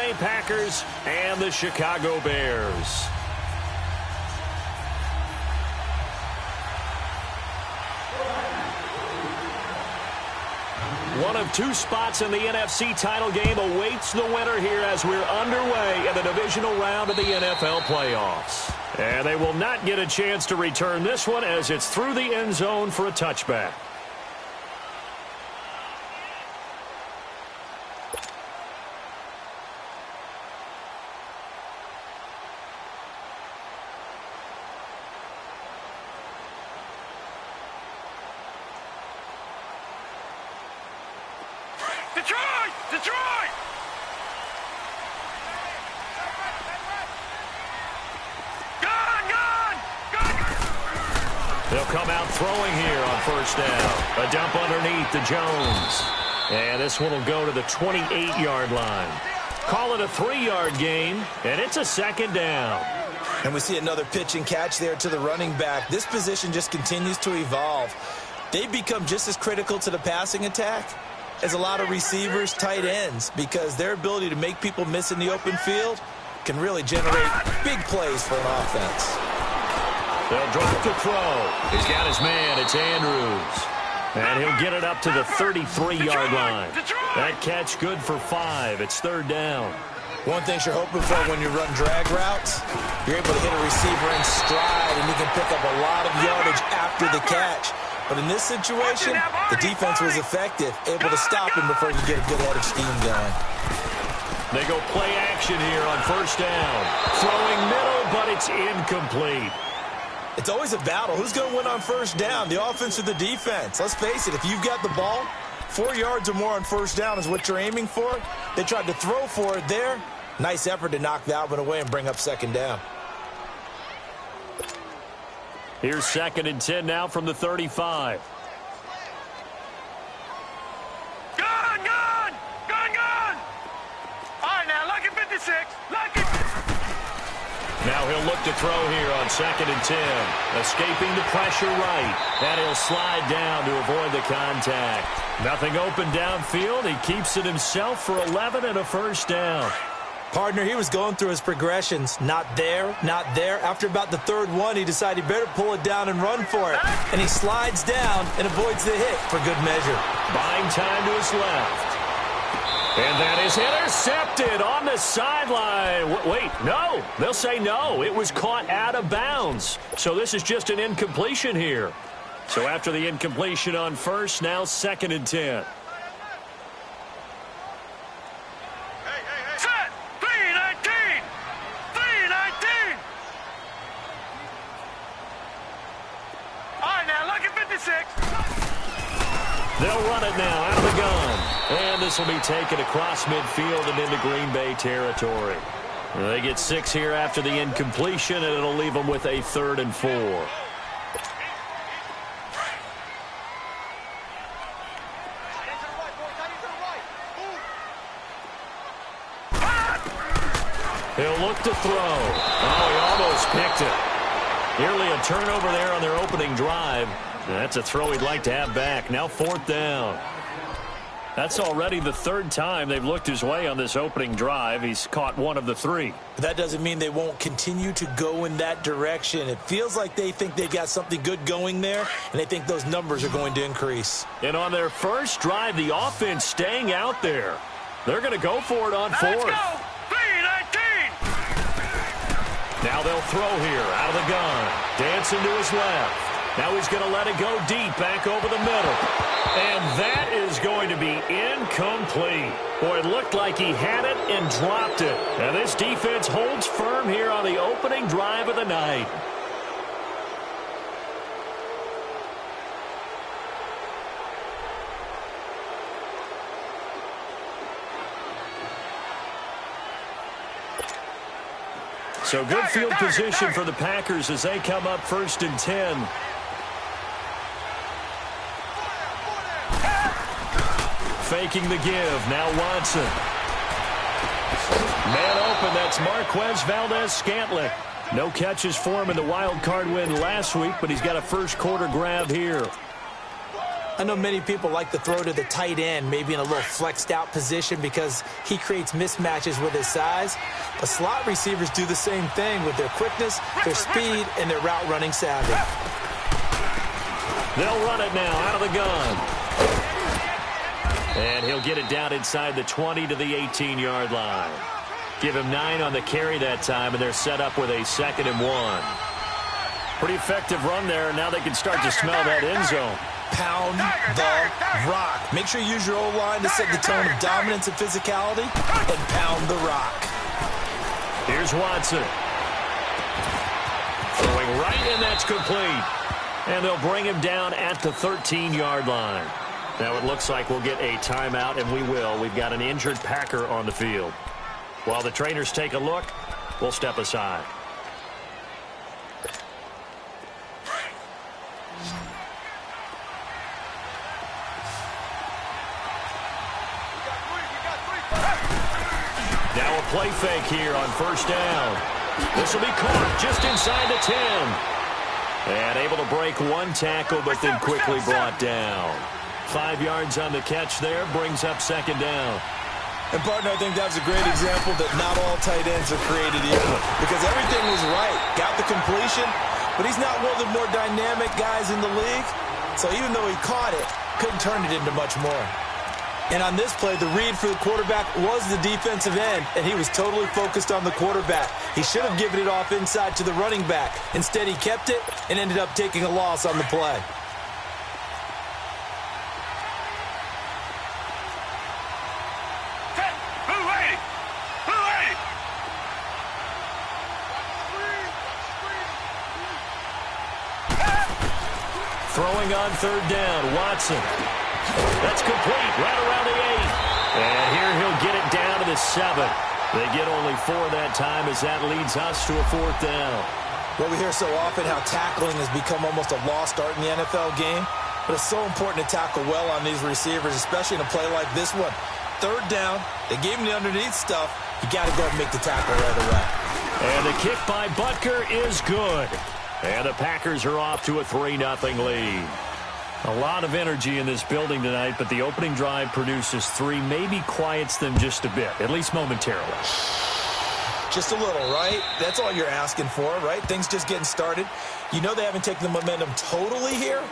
Bay Packers and the Chicago Bears. One of two spots in the NFC title game awaits the winner here as we're underway in the divisional round of the NFL playoffs. And they will not get a chance to return this one as it's through the end zone for a touchback. Detroit! Gone! They'll come out throwing here on first down. A dump underneath to Jones. And this one will go to the 28-yard line. Call it a 3-yard gain, and it's a second down. And we see another pitch and catch there to the running back. This position just continues to evolve. They become just as critical to the passing attack as a lot of receivers, tight ends, because their ability to make people miss in the open field can really generate big plays for an offense. They'll drop to throw. He's got his man. It's Andrews. And he'll get it up to the 33-yard line. That catch good for 5. It's third down. One thing you're hoping for when you run drag routes, you're able to hit a receiver in stride, and you can pick up a lot of yardage after the catch. But in this situation, the defense was effective, able to stop him before he could get a good head of steam going. They go play action here on first down. Throwing middle, but it's incomplete. It's always a battle. Who's going to win on first down, the offense or the defense? Let's face it, if you've got the ball, 4 yards or more on first down is what you're aiming for. They tried to throw for it there. Nice effort to knock that one away and bring up second down. Here's 2nd and 10 now from the 35. Gone! All right, now, lucky 56. Lucky. Now he'll look to throw here on 2nd and 10. Escaping the pressure right. And he'll slide down to avoid the contact. Nothing open downfield. He keeps it himself for 11 and a first down. Partner, he was going through his progressions. Not there. After about the third one, he decided he better pull it down and run for it. And he slides down and avoids the hit for good measure. Buying time to his left. And that is intercepted on the sideline. Wait, no. They'll say no. It was caught out of bounds. So this is just an incompletion here. So after the incompletion on first, now 2nd and 10. Set! 319! All right, now, lucky 56. They'll run it now out of the gun. And this will be taken across midfield and into Green Bay territory. They get 6 here after the incompletion, and it'll leave them with a 3rd and 4. He'll look to throw. Oh, he almost picked it. Nearly a turnover there on their opening drive. That's a throw he'd like to have back. Now 4th down. That's already the 3rd time they've looked his way on this opening drive. He's caught 1 of the 3. But that doesn't mean they won't continue to go in that direction. It feels like they think they got something good going there, and they think those numbers are going to increase. And on their first drive, the offense staying out there. They're going to go for it on 4th. Let's go! 319! Now they'll throw here out of the gun. Dancing to his left. Now he's going to let it go deep back over the middle. And that is going to be incomplete. Boy, it looked like he had it and dropped it. And this defense holds firm here on the opening drive of the night. So good field position for the Packers as they come up 1st and 10. Faking the give. Now Watson. Man open. That's Marquez Valdez-Scantling. No catches for him in the wild card win last week, but he's got a first quarter grab here. I know many people like to throw to the tight end, maybe in a little flexed out position because he creates mismatches with his size. But slot receivers do the same thing with their quickness, their speed, and their route running savvy. They'll run it now out of the gun. And he'll get it down inside the 20 to the 18-yard line. Give him 9 on the carry that time, and they're set up with a 2nd and 1. Pretty effective run there. Now they can start to smell that end zone. Pound the rock. Make sure you use your O-line to set the tone of dominance and physicality, and pound the rock. Here's Watson. Throwing right, and that's complete. And they'll bring him down at the 13-yard line. Now it looks like we'll get a timeout, and we will. We've got an injured Packer on the field. While the trainers take a look, we'll step aside. Now a play fake here on first down. This will be caught just inside the 10. And able to break one tackle, but then quickly brought down. 5 yards on the catch there, brings up 2nd down. And, partner, I think that's a great example that not all tight ends are created equal because everything was right. Got the completion, but he's not one of the more dynamic guys in the league. So even though he caught it, couldn't turn it into much more. And on this play, the read for the quarterback was the defensive end, and he was totally focused on the quarterback. He should have given it off inside to the running back. Instead, he kept it and ended up taking a loss on the play. Throwing on 3rd down, Watson. That's complete, right around the 8. And here he'll get it down to the 7. They get only 4 that time as that leads us to a 4th down. Well, we hear so often how tackling has become almost a lost art in the NFL game. But it's so important to tackle well on these receivers, especially in a play like this one. 3rd down, they gave him the underneath stuff. You got to go and make the tackle right away. And the kick by Butker is good. And the Packers are off to a 3-0 lead. A lot of energy in this building tonight, but the opening drive produces 3, maybe quiets them just a bit, at least momentarily. Just a little, right? That's all you're asking for, right? Things just getting started. You know they haven't taken the momentum totally here,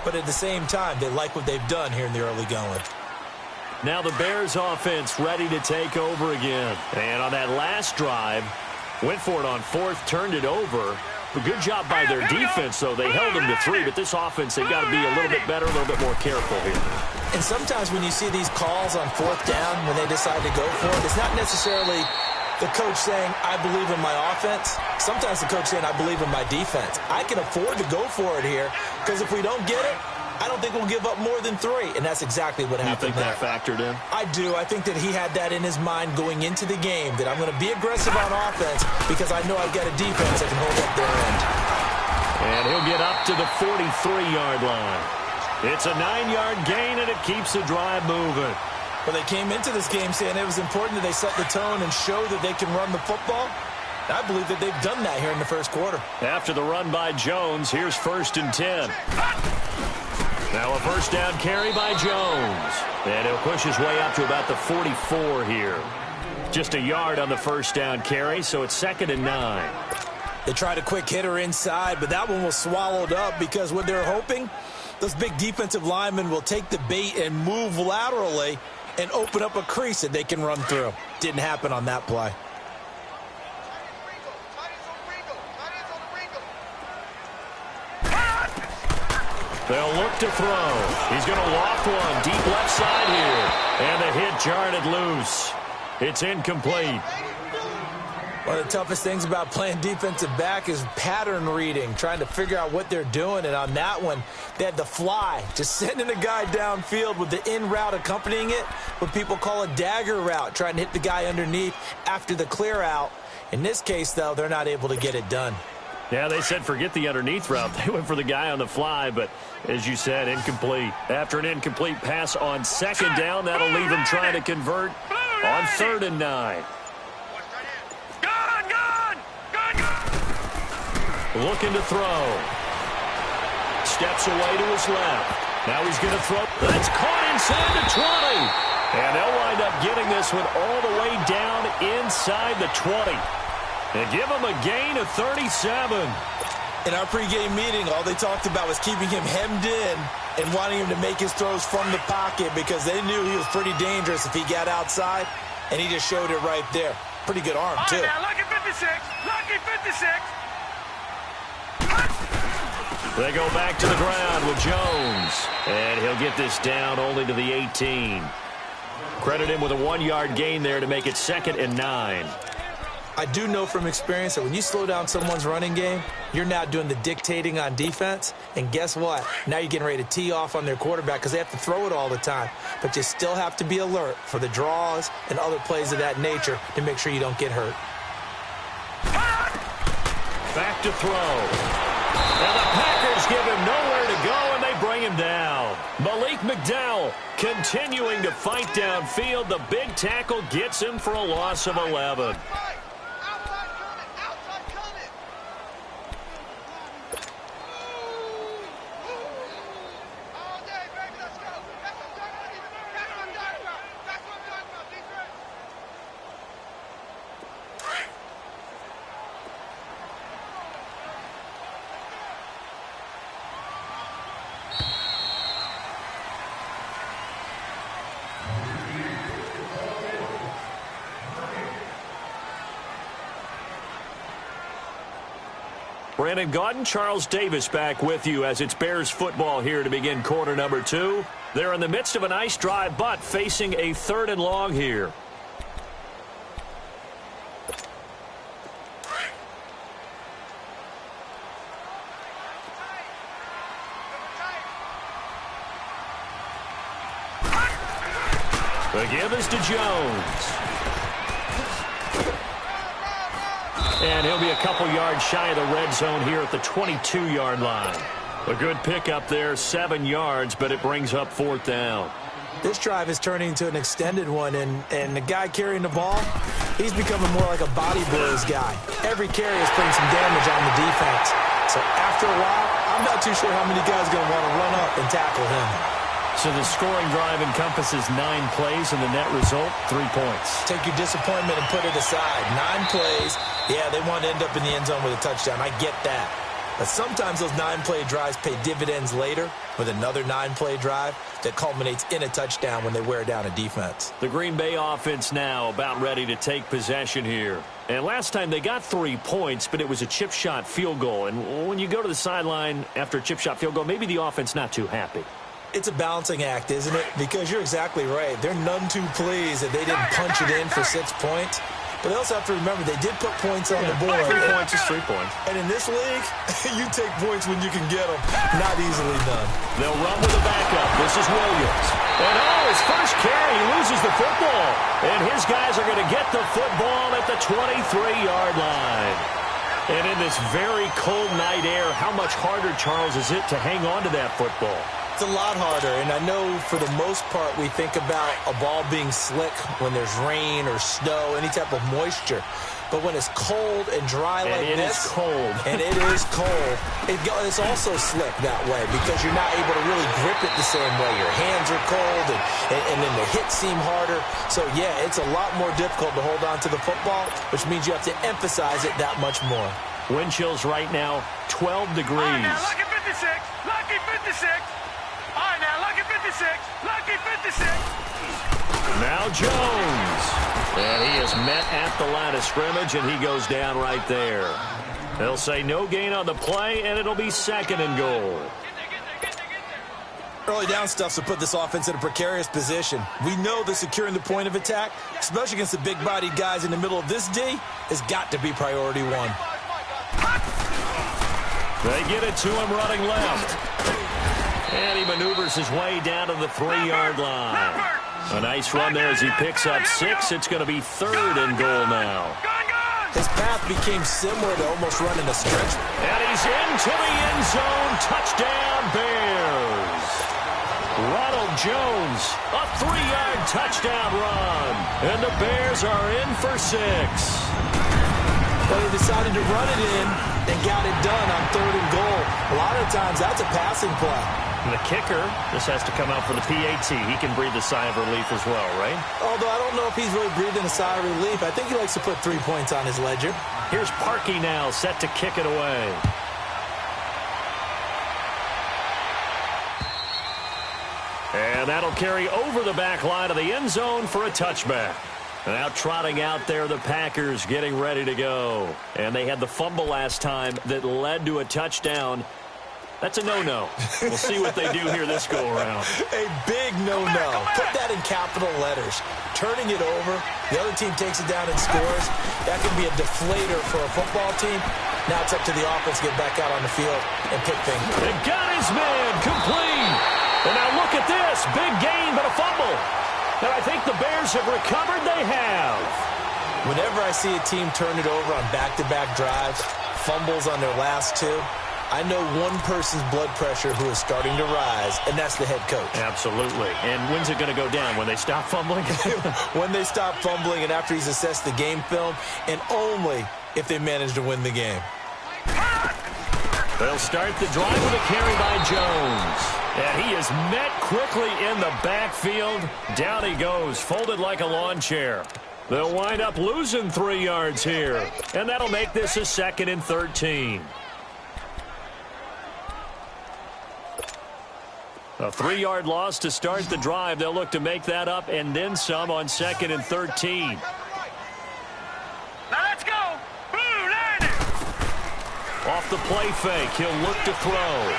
but at the same time, they like what they've done here in the early going. Now the Bears offense ready to take over again. And on that last drive, went for it on 4th, turned it over. A good job by their defense, though. They held them to 3, but this offense, they've got to be a little bit better, a little bit more careful here. And sometimes when you see these calls on 4th down, when they decide to go for it, it's not necessarily the coach saying, I believe in my offense. Sometimes the coach saying, I believe in my defense. I can afford to go for it here, because if we don't get it, I don't think we'll give up more than 3, and that's exactly what happened there. You think that factored in? I do. I think that he had that in his mind going into the game, that I'm going to be aggressive on offense because I know I've got a defense that can hold up their end. And he'll get up to the 43-yard line. It's a 9-yard gain, and it keeps the drive moving. Well, they came into this game saying it was important that they set the tone and show that they can run the football. I believe that they've done that here in the first quarter. After the run by Jones, here's 1st and 10. Now a 1st down carry by Jones. And he'll push his way up to about the 44 here. Just a yard on the 1st down carry, so it's 2nd and 9. They tried a quick hitter inside, but that one was swallowed up because what they're hoping, those big defensive linemen will take the bait and move laterally and open up a crease that they can run through. Didn't happen on that play. They'll look to throw. He's going to loft one deep left side here. And the hit jarred it loose. It's incomplete. One of the toughest things about playing defensive back is pattern reading, trying to figure out what they're doing. And on that one, they had the fly, just sending a guy downfield with the in route accompanying it, what people call a dagger route, trying to hit the guy underneath after the clear out. In this case, though, they're not able to get it done. Yeah, they said forget the underneath route. They went for the guy on the fly, but as you said, incomplete. After an incomplete pass on 2nd down, that'll leave him trying to convert on 3rd and 9. Looking to throw. Steps away to his left. Now he's going to throw. That's caught inside the 20. And they'll wind up getting this one all the way down inside the 20. And give him a gain of 37. In our pregame meeting, all they talked about was keeping him hemmed in and wanting him to make his throws from the pocket because they knew he was pretty dangerous if he got outside, and he just showed it right there. Pretty good arm, too. All right, now, lucky 56. Lucky 56. They go back to the ground with Jones. And he'll get this down only to the 18. Credit him with a 1-yard gain there to make it 2nd and 9. I do know from experience that when you slow down someone's running game, you're now doing the dictating on defense. And guess what? Now you're getting ready to tee off on their quarterback because they have to throw it all the time. But you still have to be alert for the draws and other plays of that nature to make sure you don't get hurt. Back to throw. And the Packers give him nowhere to go, and they bring him down. Malik McDowell continuing to fight downfield. The big tackle gets him for a loss of 11. Brandon Gaudin, Charles Davis back with you as it's Bears football here to begin quarter number 2. They're in the midst of a nice drive, but facing a 3rd and long here. The give is to Jones. And he'll be a couple yards shy of the red zone here at the 22-yard line. A good pickup there, 7 yards, but it brings up 4th down. This drive is turning into an extended one, and the guy carrying the ball, he's becoming more like a body blows guy. Every carry is putting some damage on the defense. So after a while, I'm not too sure how many guys are going to want to run up and tackle him. So the scoring drive encompasses 9 plays, and the net result, 3 points. Take your disappointment and put it aside. 9 plays. Yeah, they want to end up in the end zone with a touchdown. I get that. But sometimes those 9-play drives pay dividends later with another 9-play drive that culminates in a touchdown when they wear down a defense. The Green Bay offense now about ready to take possession here. And last time they got 3 points, but it was a chip shot field goal. And when you go to the sideline after a chip shot field goal, maybe the offense not too happy. It's a balancing act, isn't it? Because you're exactly right. They're none too pleased that they didn't punch it in for 6 points. But they also have to remember they did put points on the board. 3 points is 3 points. And in this league, you take points when you can get them. Not easily done. They'll run with a backup. This is Williams. And his first carry, he loses the football. And his guys are going to get the football at the 23-yard line. And in this very cold night air, how much harder, Charles, is it to hang on to that football? It's a lot harder, and I know for the most part we think about a ball being slick when there's rain or snow, any type of moisture. But when it's cold and dry like this, and it is cold, and it is cold, it's also slick that way because you're not able to really grip it the same way. Your hands are cold, and then the hits seem harder. So, yeah, it's a lot more difficult to hold on to the football, which means you have to emphasize it that much more. Wind chills right now, 12 degrees. All right, now, lucky 56. Lucky 56. All right, now, lucky 56. Lucky 56. Now Jones. And he is met at the line of scrimmage, and he goes down right there. They'll say no gain on the play, and it'll be 2nd and goal. Early down stuff to put this offense in a precarious position. We know that securing the point of attack, especially against the big-bodied guys in the middle of this D, has got to be priority 1. They get it to him running left. And he maneuvers his way down to the 3-yard line. A nice run there as he picks up 6. It's going to be 3rd and goal now. His path became similar to almost running a stretch. And he's into the end zone. Touchdown, Bears. Ronald Jones, a 3-yard touchdown run. And the Bears are in for 6. But he decided to run it in and got it done on 3rd and goal. A lot of times that's a passing play. And the kicker, this has to come out for the PAT. He can breathe a sigh of relief as well, right? Although I don't know if he's really breathing a sigh of relief. I think he likes to put 3 points on his ledger. Here's Parkey now, set to kick it away. And that'll carry over the back line of the end zone for a touchback. Now trotting out there, the Packers getting ready to go. And they had the fumble last time that led to a touchdown. That's a no-no. We'll see what they do here this go-around. A big no-no. Put that in capital letters. Turning it over, the other team takes it down and scores. That can be a deflator for a football team. Now it's up to the offense to get back out on the field and pick things. They got his man complete. And now look at this. Big gain, but a fumble. And I think the Bears have recovered. They have. Whenever I see a team turn it over on back-to-back drives, fumbles on their last two, I know one person's blood pressure who is starting to rise, and that's the head coach. Absolutely. And when's it going to go down? When they stop fumbling? When they stop fumbling and after he's assessed the game film, and only if they manage to win the game. They'll start the drive with a carry by Jones. And he is met quickly in the backfield. Down he goes, folded like a lawn chair. They'll wind up losing 3 yards here. And that'll make this a 2nd and 13. A 3-yard loss to start the drive. They'll look to make that up and then some on 2nd and 13. Now let's go. Blue landed. Off the play fake, he'll look to throw.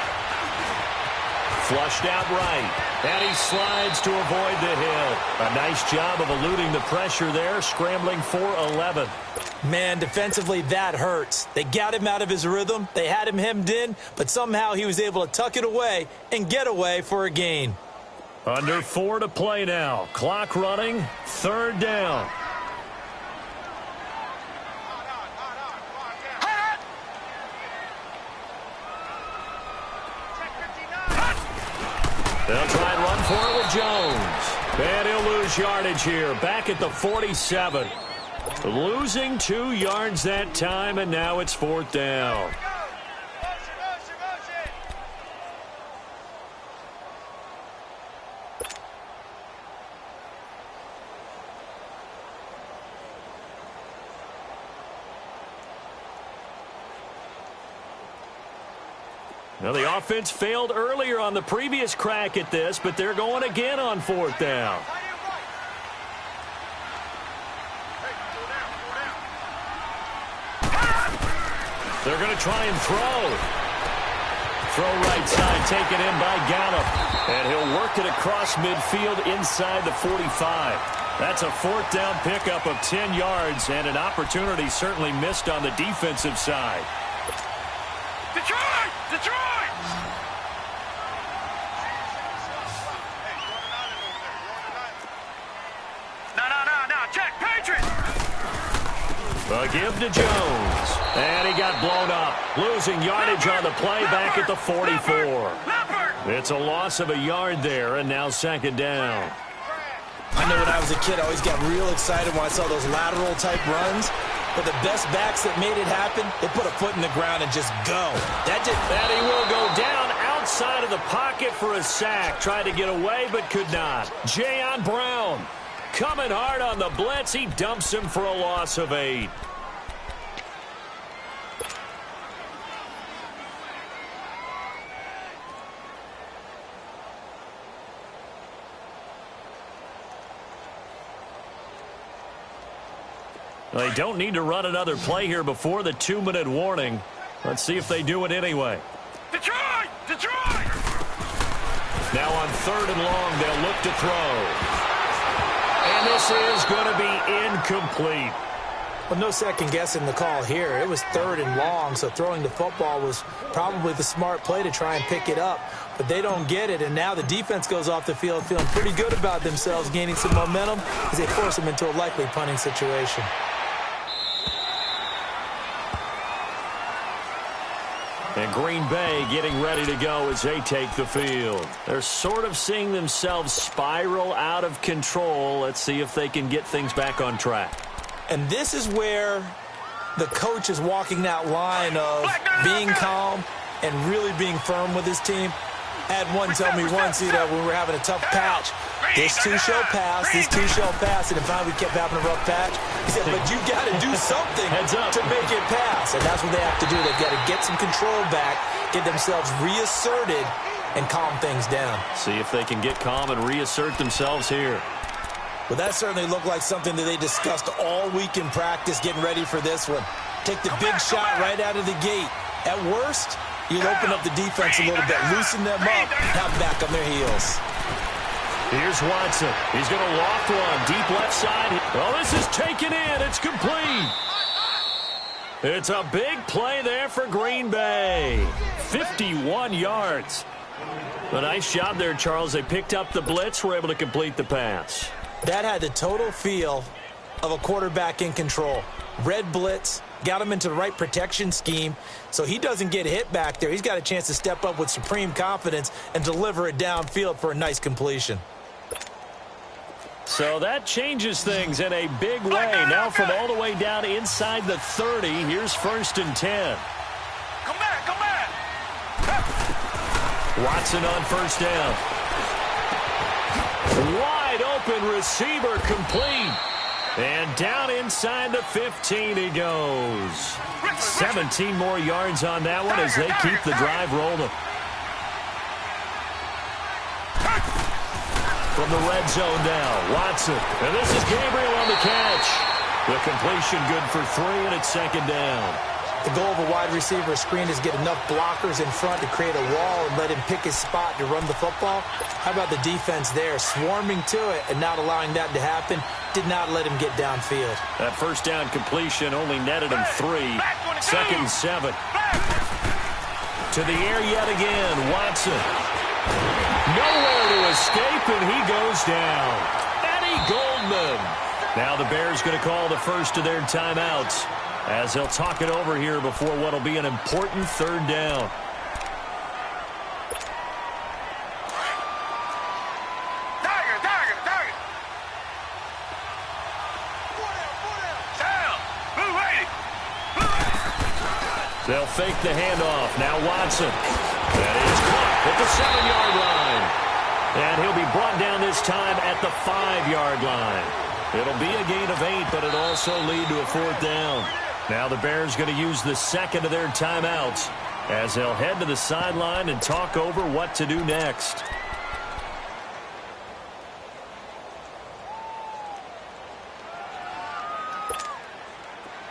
Flushed out right. And he slides to avoid the hit. A nice job of eluding the pressure there, scrambling for 11. Man, defensively, that hurts. They got him out of his rhythm. They had him hemmed in, but somehow he was able to tuck it away and get away for a gain. Under 4 to play now. Clock running. 3rd down. They'll try and run for it with Jones. And he'll lose yardage here. Back at the 47. Losing 2 yards that time, and now it's 4th down. Now, the offense failed earlier on the previous crack at this, but they're going again on 4th down. They're going to try and throw. Throw right side, taken in by Gallup. And he'll work it across midfield inside the 45. That's a 4th down pickup of 10 yards and an opportunity certainly missed on the defensive side. Detroit! Detroit! No. Check, Patriots! A give to Jones. And he got blown up. Losing yardage on the play back at the 44. It's a loss of a yard there, and now 2nd down. I know when I was a kid, I always got real excited when I saw those lateral-type runs. But the best backs that made it happen, they put a foot in the ground and just go. And he will go down outside of the pocket for a sack. Tried to get away, but could not. Jayon Brown coming hard on the blitz. He dumps him for a loss of 8. They don't need to run another play here before the 2-minute warning. Let's see if they do it anyway. Detroit! Detroit! Now on 3rd and long, they'll look to throw. And this is going to be incomplete. Well, no second guessing the call here. It was 3rd and long, so throwing the football was probably the smart play to try and pick it up. But they don't get it, and now the defense goes off the field feeling pretty good about themselves, gaining some momentum as they force them into a likely punting situation. And Green Bay getting ready to go as they take the field. They're sort of seeing themselves spiral out of control. Let's see if they can get things back on track. And this is where the coach is walking that line of being calm and really being firm with his team. Had one tell me once, when we were having a tough patch, this two shall pass, this two shall pass, and finally we kept having a rough patch. He said, but you got to do something to make it pass, and that's what they have to do. They've got to get some control back, get themselves reasserted, and calm things down. See if they can get calm and reassert themselves here. Well, that certainly looked like something that they discussed all week in practice, getting ready for this one. Take the big shot right out of the gate. At worst, you'll open up the defense a little bit, loosen them up, now back on their heels. Here's Watson. He's going to loft one. Deep left side. Oh, this is taken in. It's complete. It's a big play there for Green Bay. 51 yards. A nice job there, Charles. They picked up the blitz, were able to complete the pass. That had the total feel of a quarterback in control. Red blitz, got him into the right protection scheme, so he doesn't get hit back there. He's got a chance to step up with supreme confidence and deliver it downfield for a nice completion. So that changes things in a big way. Now from all the way down inside the 30, here's 1st and 10. Come back, come back. Watson on 1st down. Wide open receiver complete. And down inside the 15 he goes. 17 more yards on that one as they keep the drive rolling. From the red zone now, Watson. And this is Gabriel on the catch. The completion good for 3, and it's 2nd down. The goal of a wide receiver screen is get enough blockers in front to create a wall and let him pick his spot to run the football. How about the defense there, swarming to it and not allowing that to happen? Did not let him get downfield. That 1st down completion only netted him 3. 2nd and 7. To the air yet again, Watson. Nowhere to escape, and he goes down. Eddie Goldman. Now the Bears going to call the first of their timeouts as they'll talk it over here before what will be an important 3rd down. They'll fake the handoff. Now Watson. That is caught at the 7-yard line. And he'll be brought down this time at the 5-yard line. It'll be a gain of 8, but it'll also lead to a 4th down. Now the Bears going to use the 2nd of their timeouts as they'll head to the sideline and talk over what to do next.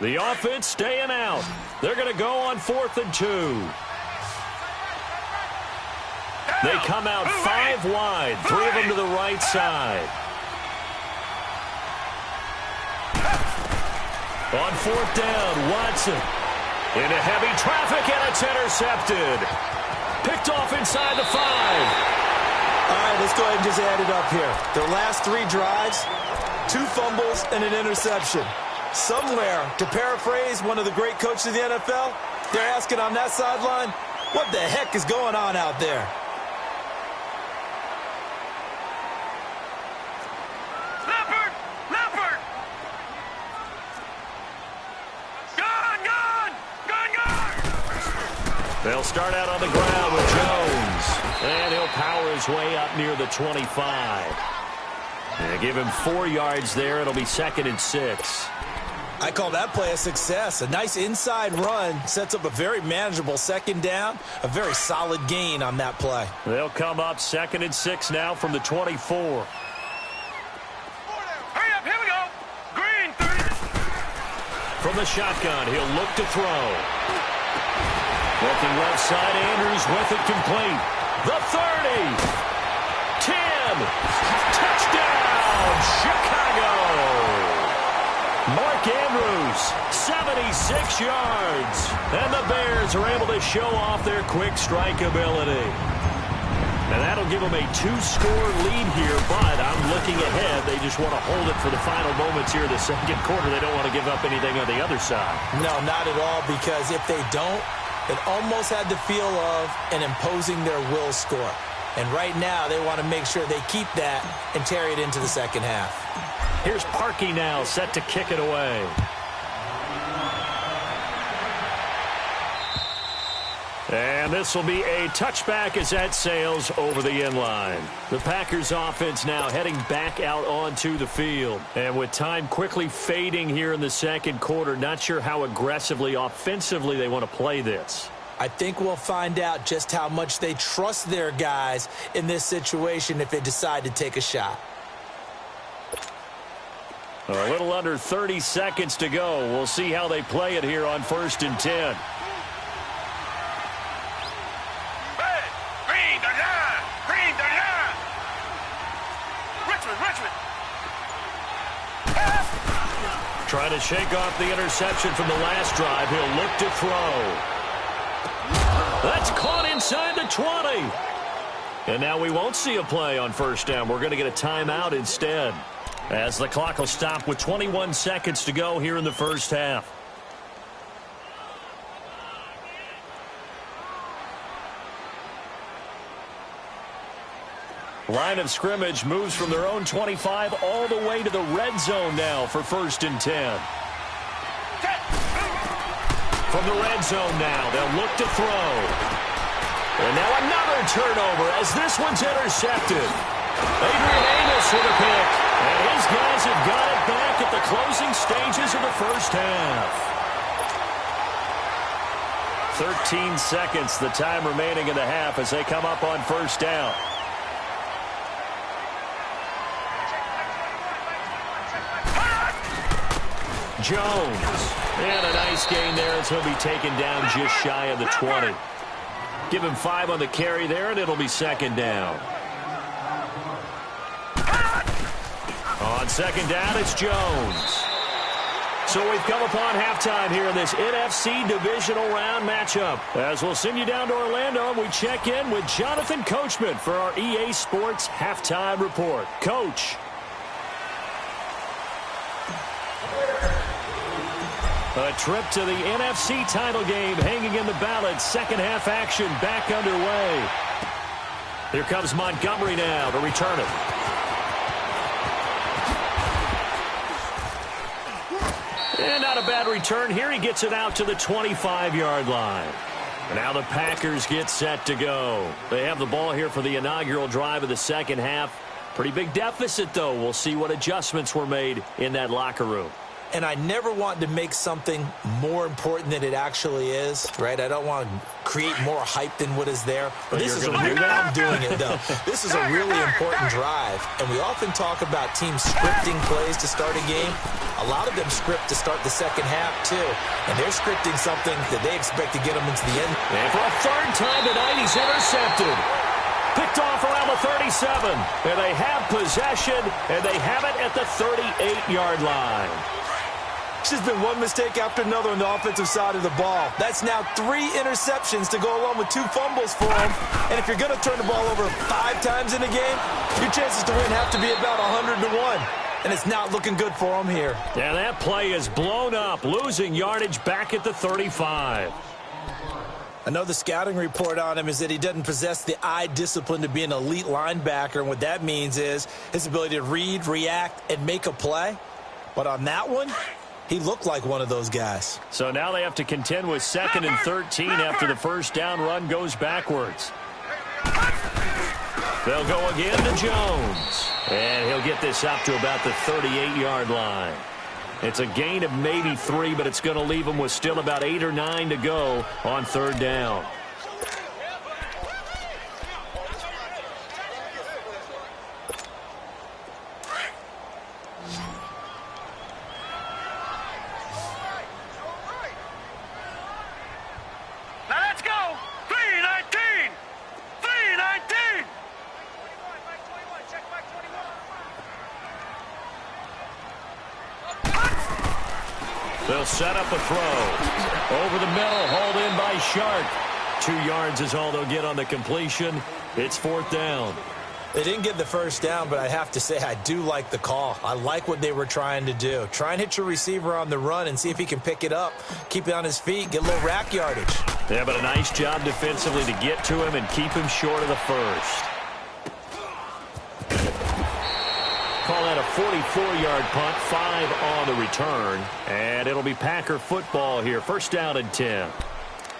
The offense staying out. They're going to go on 4th and 2. They come out 5 wide, 3 of them to the right side. On 4th down, Watson. Into heavy traffic, and it's intercepted. Picked off inside the 5. All right, let's go ahead and just add it up here. Their last 3 drives, 2 fumbles and an interception. Somewhere, to paraphrase one of the great coaches of the NFL, they're asking on that sideline, what the heck is going on out there? Leopard! Leopard! Gun! Gun! Gun! Gun! They'll start out on the ground with Jones. And he'll power his way up near the 25. They give him 4 yards there. It'll be 2nd and 6. I call that play a success. A nice inside run sets up a very manageable 2nd down. A very solid gain on that play. They'll come up 2nd and 6 now from the 24. Hurry up, here we go. Green, 30. From the shotgun, he'll look to throw. Looking left side, Andrews with it complete. The 30. 10. Touchdown, Chicago. Mark Andrews, 76 yards. And the Bears are able to show off their quick strike ability. And that'll give them a 2-score lead here, but I'm looking ahead. They just want to hold it for the final moments here in the 2nd quarter. They don't want to give up anything on the other side. No, not at all, because if they don't, it almost had the feel of an imposing their will score. And right now, they want to make sure they keep that and carry it into the 2nd half. Here's Parkey now, set to kick it away. And this will be a touchback as that sails over the end line. The Packers offense now heading back out onto the field. And with time quickly fading here in the second quarter, not sure how aggressively, offensively they want to play this. I think we'll find out just how much they trust their guys in this situation if they decide to take a shot. A little under 30 seconds to go. We'll see how they play it here on 1st and 10. Trying to shake off the interception from the last drive. He'll look to throw. That's caught inside the 20. And now we won't see a play on 1st down. We're going to get a timeout instead, as the clock will stop with 21 seconds to go here in the first half. Line of scrimmage moves from their own 25 all the way to the red zone now for 1st and 10. From the red zone now, they'll look to throw. And now another turnover as this one's intercepted. Adrian Amos with a pick. And his guys have got it back at the closing stages of the first half. 13 seconds, the time remaining in the half as they come up on 1st down. Jones. And a nice gain there as he'll be taken down just shy of the 20. Give him 5 on the carry there, and it'll be 2nd down. On 2nd down, it's Jones. So we've come upon halftime here in this NFC divisional round matchup. As we'll send you down to Orlando, and we check in with Jonathan Coachman for our EA Sports Halftime Report. Coach. A trip to the NFC title game hanging in the balance. Second half action back underway. Here comes Montgomery now to return it. And not a bad return here. He gets it out to the 25-yard line. And now the Packers get set to go. They have the ball here for the inaugural drive of the second half. Pretty big deficit, though. We'll see what adjustments were made in that locker room. And I never want to make something more important than it actually is, right? I don't want to create more hype than what is there. But this is I'm doing it, though. This is a really important drive. And we often talk about teams scripting plays to start a game. A lot of them script to start the second half, too. And they're scripting something that they expect to get them into the end. And for a 3rd time tonight, he's intercepted. Picked off around the 37. And they have possession, and they have it at the 38-yard line. It's just been one mistake after another on the offensive side of the ball. That's now 3 interceptions to go along with 2 fumbles for him. And if you're going to turn the ball over 5 times in a game, your chances to win have to be about 100-1. And it's not looking good for him here. Yeah, that play is blown up, losing yardage back at the 35. Another scouting report on him is that he doesn't possess the eye discipline to be an elite linebacker. And what that means is his ability to read, react, and make a play. But on that one, he looked like one of those guys. So now they have to contend with 2nd and 13 after the first down run goes backwards. They'll go again to Jones. And he'll get this up to about the 38-yard line. It's a gain of maybe 3, but it's going to leave them with still about 8 or 9 to go on 3rd down. They'll set up a throw. Over the middle, hauled in by Sharp. 2 yards is all they'll get on the completion. It's 4th down. They didn't get the first down, but I have to say I do like the call. I like what they were trying to do. Try and hit your receiver on the run and see if he can pick it up. Keep it on his feet, get a little rack yardage. Yeah, but a nice job defensively to get to him and keep him short of the first. Call that a 44-yard punt, 5 on the return. And it'll be Packer football here. 1st down and 10.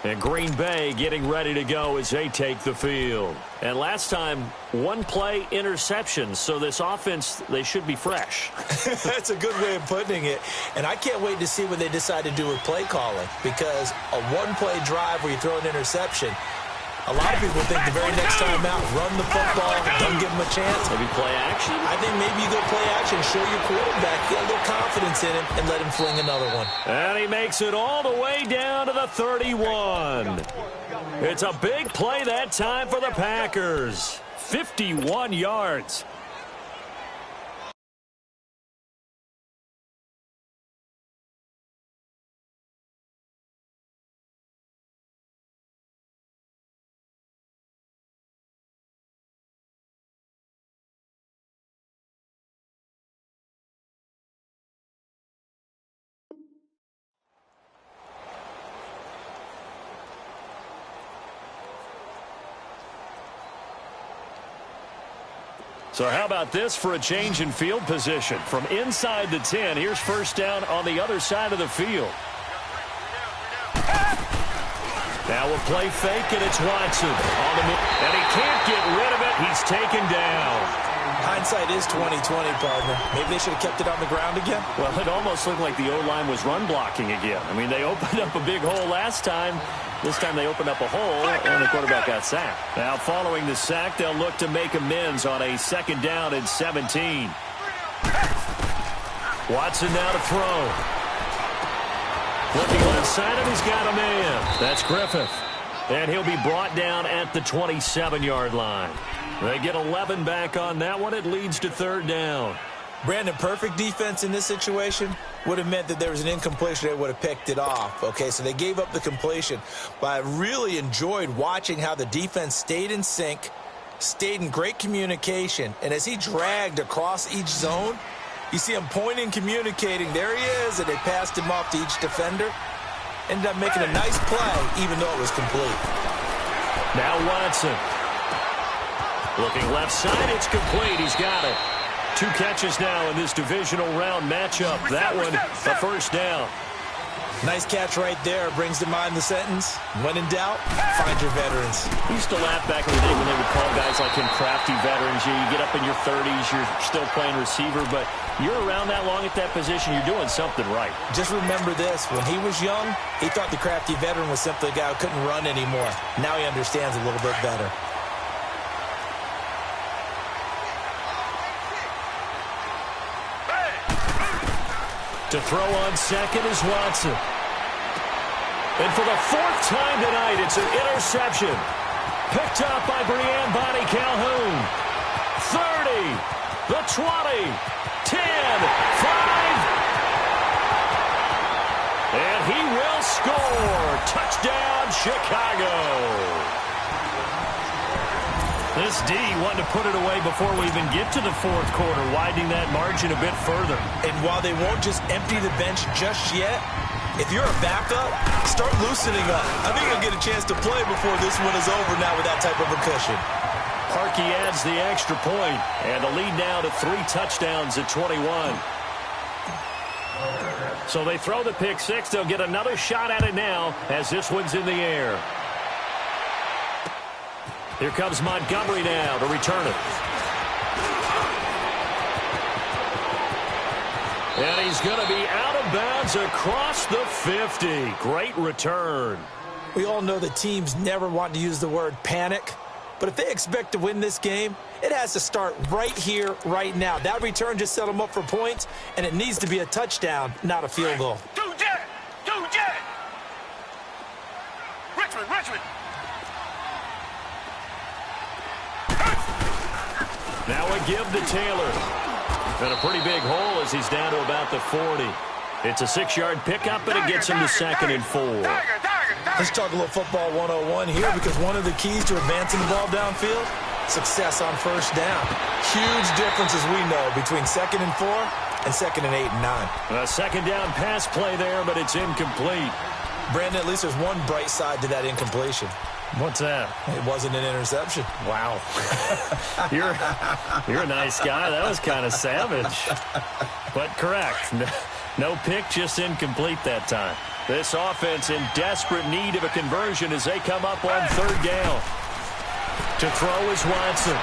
And Green Bay getting ready to go as they take the field. And last time, one play interception. So this offense, they should be fresh. That's a good way of putting it. And I can't wait to see what they decide to do with play calling. Because a one-play drive where you throw an interception, a lot of people think the very next time out, run the football, don't give them a chance. Maybe play action? I think maybe you go play action, show your quarterback, get a little confidence in him, and let him fling another one. And he makes it all the way down to the 31. It's a big play that time for the Packers. 51 yards. So how about this for a change in field position? From inside the 10, here's first down on the other side of the field. Now we'll play fake, and it's Watson on the move. And he can't get rid of it. He's taken down. Hindsight is 20/20, partner. Maybe they should have kept it on the ground again. Well, it almost looked like the O-line was run blocking again. I mean, they opened up a big hole last time. This time they opened up a hole, and the quarterback got sacked. Now, following the sack, they'll look to make amends on a second down and 17. Watson now to throw. Looking left side, and he's got a man. That's Griffith. And he'll be brought down at the 27-yard line. They get 11 back on that one. It leads to third down. Brandon, perfect defense in this situation would have meant that there was an incompletion. They would have picked it off. Okay, so they gave up the completion. But I really enjoyed watching how the defense stayed in sync, stayed in great communication. And as he dragged across each zone, you see him pointing, communicating. There he is, and they passed him off to each defender. Ended up making a nice play, even though it was complete. Now Watson. Looking left side, it's complete. He's got it. 2 catches now in this divisional round matchup. That one, a first down. Nice catch right there. Brings to mind the sentence, when in doubt, find your veterans. I used to laugh back in the day when they would call guys like him crafty veterans. You get up in your 30s, you're still playing receiver, but you're around that long at that position, you're doing something right. Just remember this. When he was young, he thought the crafty veteran was simply a guy who couldn't run anymore. Now he understands a little bit better. To throw on second is Watson. And for the 4th time tonight, it's an interception. Picked up by Brianne Bonnie Calhoun. 30, the 20, 10, 5. And he will score. Touchdown, Chicago. This D wanted to put it away before we even get to the 4th quarter, widening that margin a bit further. And while they won't just empty the bench just yet, if you're a backup, start loosening up. I think you'll get a chance to play before this one is over now with that type of a cushion. Parkey adds the extra point, and the lead now to 3 touchdowns at 21. So they throw the pick 6. They'll get another shot at it now as this one's in the air. Here comes Montgomery now to return it. And he's going to be out of bounds across the 50. Great return. We all know that teams never want to use the word panic. But if they expect to win this game, it has to start right here, right now. That return just set them up for points, and it needs to be a touchdown, not a field goal. Do jet! Richmond! Now a give to Taylor. And a pretty big hole as he's down to about the 40. It's a 6-yard pickup, and it gets him to 2nd and 4. Let's talk a little football 101 here, because one of the keys to advancing the ball downfield, success on first down. Huge difference, as we know, between 2nd and 4 and 2nd and 8 and 9. A second down pass play there, but it's incomplete. Brandon, at least there's one bright side to that incompletion. What's that? It wasn't an interception. Wow. You're a nice guy. That was kind of savage. But correct. No pick, just incomplete that time. This offense in desperate need of a conversion as they come up on third down. To throw is Watson.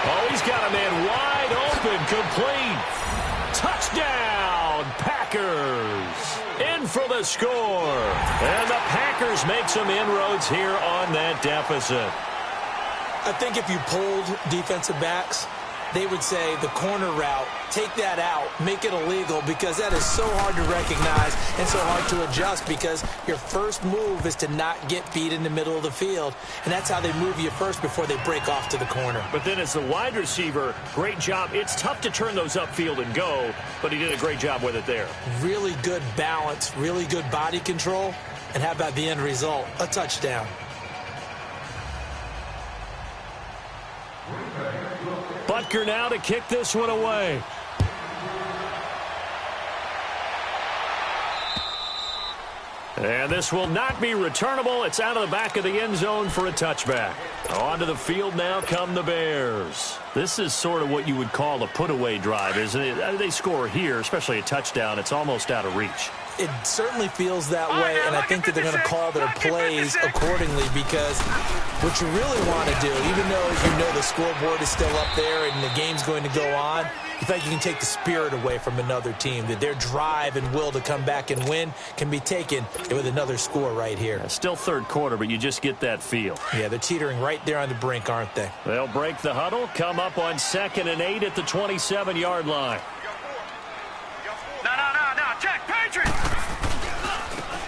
Oh, he's got a man wide open, complete. Touchdown, Packers. In for the score. And the Packers make some inroads here on that deficit. I think if you polled defensive backs, they would say the corner route, take that out, make it illegal, because that is so hard to recognize and so hard to adjust, because your first move is to not get beat in the middle of the field, and that's how they move you first before they break off to the corner. But then as the wide receiver, great job. It's tough to turn those upfield and go, but he did a great job with it there. Really good balance, really good body control, and how about the end result? A touchdown. Butker now to kick this one away. And this will not be returnable. It's out of the back of the end zone for a touchback. Onto the field now come the Bears. This is sort of what you would call a put-away drive, isn't it? They score here, especially a touchdown. It's almost out of reach. It certainly feels that way, and I think that they're going to call their plays accordingly, because what you really want to do, even though you know the scoreboard is still up there and the game's going to go on, you think you can take the spirit away from another team, that their drive and will to come back and win can be taken with another score right here. Still third quarter, but you just get that feel. Yeah, they're teetering right there on the brink, aren't they? They'll break the huddle, come up on 2nd and 8 at the 27-yard line. No, check, Patriots!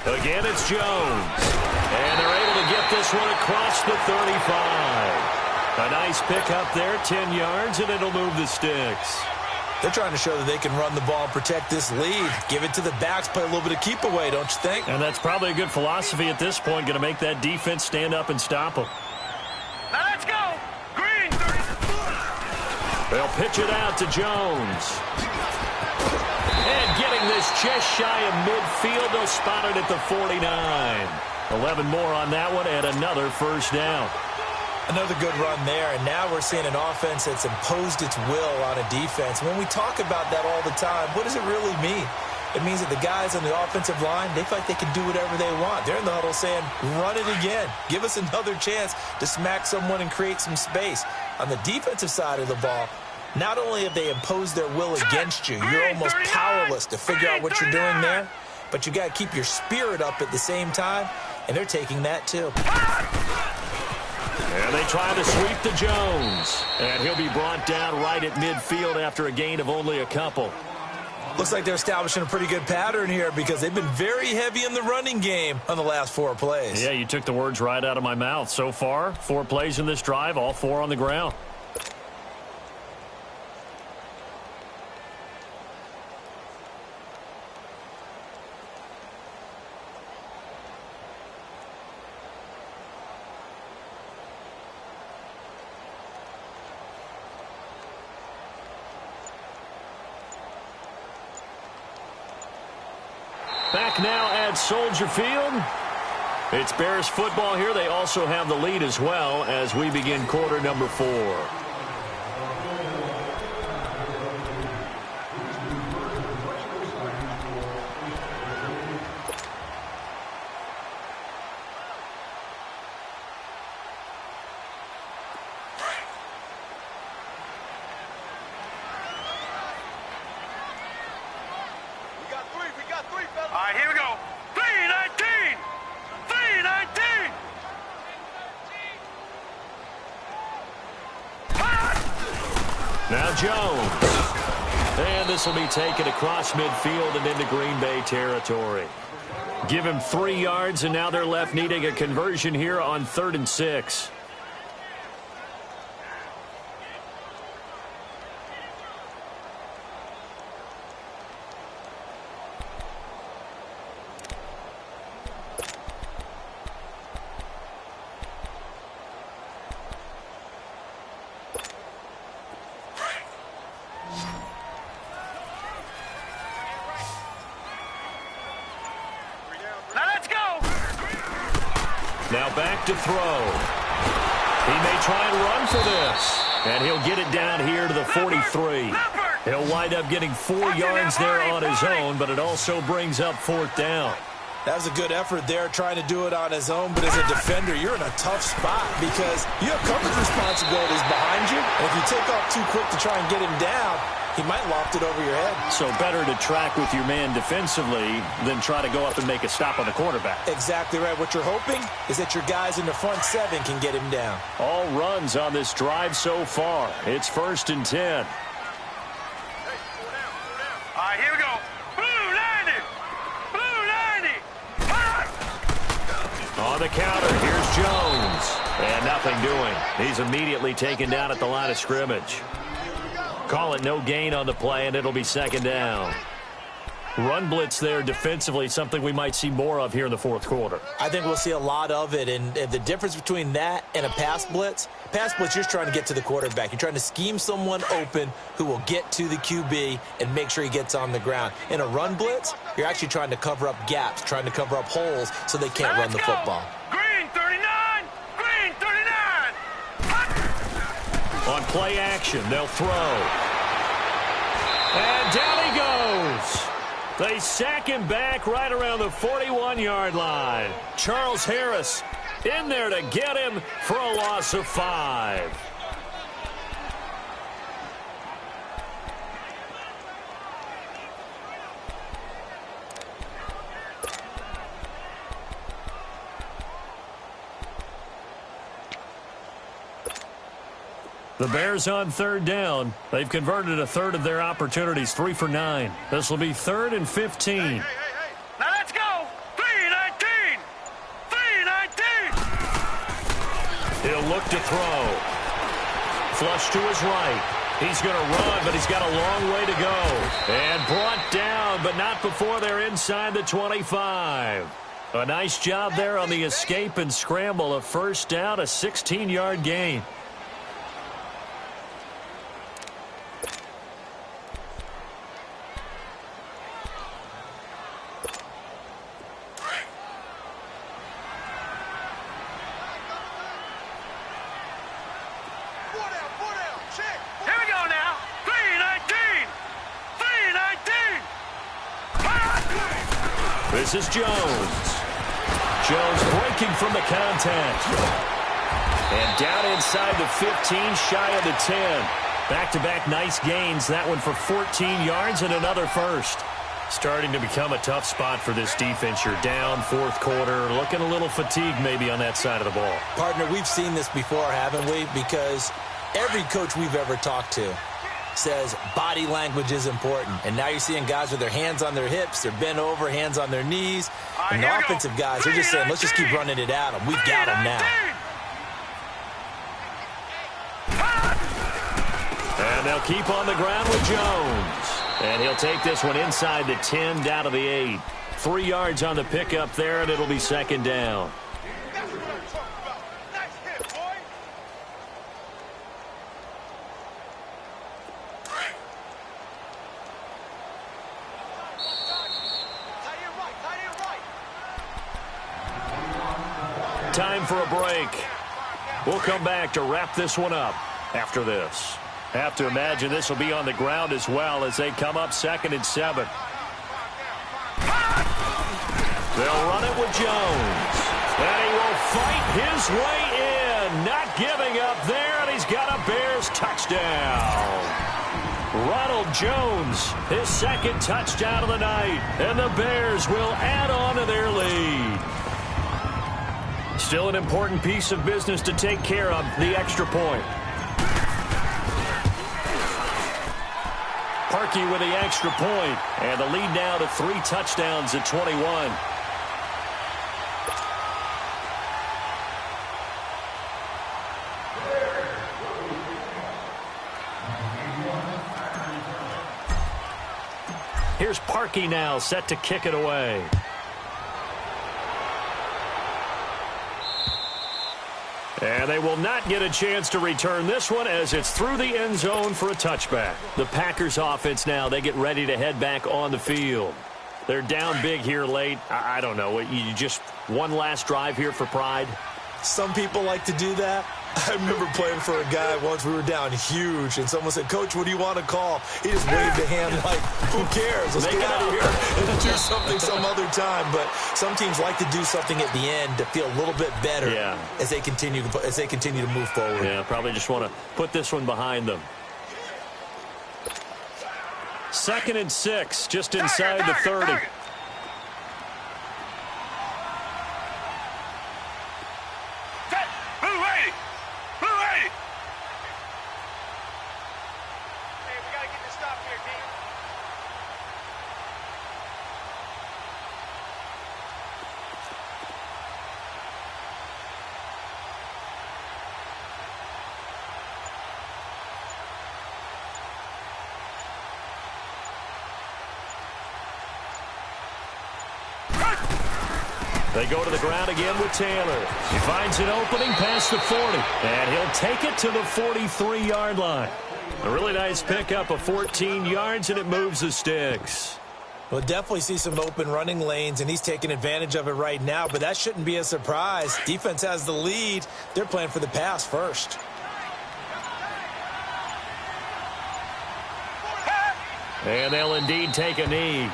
Again, it's Jones. And they're able to get this one across the 35. A nice pickup there, 10 yards, and it'll move the sticks. They're trying to show that they can run the ball and protect this lead. Give it to the backs, play a little bit of keep away, don't you think? And that's probably a good philosophy at this point, going to make that defense stand up and stop them. Now let's go! Green! They'll pitch it out to Jones. And getting this just shy of midfield, they'll spot it at the 49. 11 more on that one, and another first down. Another good run there, and now we're seeing an offense that's imposed its will on a defense. When we talk about that all the time, what does it really mean? It means that the guys on the offensive line, they feel like they can do whatever they want. They're in the huddle saying, run it again. Give us another chance to smack someone and create some space. On the defensive side of the ball, not only have they imposed their will against you, you're almost powerless to figure out what you're doing there, but you got to keep your spirit up at the same time, and they're taking that too. And they try to sweep to Jones, and he'll be brought down right at midfield after a gain of only a couple. Looks like they're establishing a pretty good pattern here, because they've been very heavy in the running game on the last 4 plays. Yeah, you took the words right out of my mouth. So far, 4 plays in this drive, all 4 on the ground. Back now at Soldier Field. It's Bears football here. They also have the lead as well as we begin quarter number 4. All right, here we go. 319! 319! Now Jones. And this will be taken across midfield and into Green Bay territory. Give him 3 yards, and now they're left needing a conversion here on 3rd and 6. Now back to throw. He may try and run for this. And he'll get it down here to the 43. He'll wind up getting 4 yards there on his own, but it also brings up 4th down. That was a good effort there, trying to do it on his own. But as a defender, you're in a tough spot because you have coverage responsibilities behind you. And if you take off too quick to try and get him down, he might loft it over your head. So better to track with your man defensively than try to go up and make a stop on the quarterback. Exactly right. What you're hoping is that your guys in the front 7 can get him down. All runs on this drive so far. It's 1st and 10. All right, here we go. Blue 90. Blue 90. On the counter, here's Jones. And nothing doing. He's immediately taken down at the line of scrimmage. Call it no gain on the play, and it'll be 2nd down. Run blitz there defensively, something we might see more of here in the 4th quarter. I think we'll see a lot of it, and the difference between that and a pass blitz, you're just trying to get to the quarterback. You're trying to scheme someone open who will get to the QB and make sure he gets on the ground. In a run blitz, you're actually trying to cover up gaps, trying to cover up holes so they can't run the football. Green 39. Green 39. On play action, they'll throw. And down he goes. They sack him back right around the 41-yard line. Charles Harris in there to get him for a loss of 5. The Bears on 3rd down. They've converted a third of their opportunities, 3 for 9. This will be 3rd and 15. Hey. Now let's go. 3-19. 3-19. He'll look to throw. Flush to his right. He's going to run, but he's got a long way to go. And brought down, but not before they're inside the 25. A nice job there on the escape and scramble. A 1st down, a 16-yard gain. This is Jones. Jones breaking from the contact. And down inside the 15, shy of the 10. Back-to-back nice gains. That one for 14 yards and another 1st. Starting to become a tough spot for this defense. You're down 4th quarter. Looking a little fatigued maybe on that side of the ball. Partner, we've seen this before, haven't we? Because every coach we've ever talked to says body language is important. And now you're seeing guys with their hands on their hips, they're bent over, hands on their knees. And the offensive guys, they're just saying, let's just keep running it at them. We've got them now. And they'll keep on the ground with Jones. And he'll take this one inside the 10, down to the 8. 3 yards on the pickup there, and it'll be 2nd down. Time for a break. We'll come back to wrap this one up after this. Have to imagine this will be on the ground as well as they come up 2nd and 7. They'll run it with Jones. And he will fight his way in. Not giving up there, and he's got a Bears touchdown. Ronald Jones, his 2nd touchdown of the night. And the Bears will add on to their lead. Still an important piece of business to take care of, the extra point. Parkey with the extra point, and the lead now to 3 touchdowns at 21. Here's Parkey now, set to kick it away. And they will not get a chance to return this one as it's through the end zone for a touchback. The Packers offense now, they get ready to head back on the field. They're down big here late. I don't know. You just one last drive here for pride? Some people like to do that. I remember playing for a guy once. We were down huge, and someone said, "Coach, what do you want to call?" He just waved a hand like, "Who cares? Let's get out of here and do something some other time." But some teams like to do something at the end to feel a little bit better as they continue to move forward. Yeah, probably just want to put this one behind them. 2nd and 6, just inside the 30. They go to the ground again with Taylor. He finds an opening past the 40, and he'll take it to the 43-yard line. A really nice pickup of 14 yards, and it moves the sticks. We'll definitely see some open running lanes, and he's taking advantage of it right now, but that shouldn't be a surprise. Defense has the lead. They're playing for the pass first. And they'll indeed take a knee.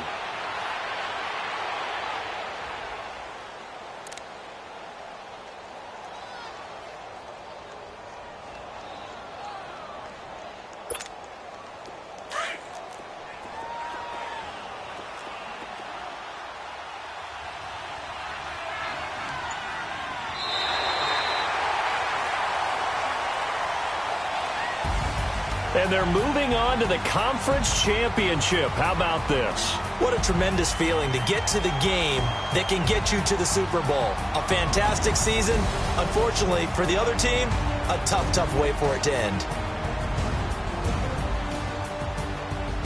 And they're moving on to the conference championship. How about this? What a tremendous feeling to get to the game that can get you to the Super Bowl. A fantastic season. Unfortunately, for the other team, a tough way for it to end.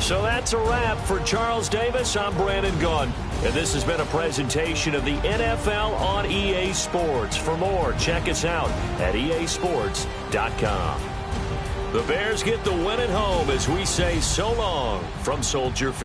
So that's a wrap for Charles Davis. I'm Brandon Gaudin. And this has been a presentation of the NFL on EA Sports. For more, check us out at easports.com. The Bears get the win at home as we say so long from Soldier Field.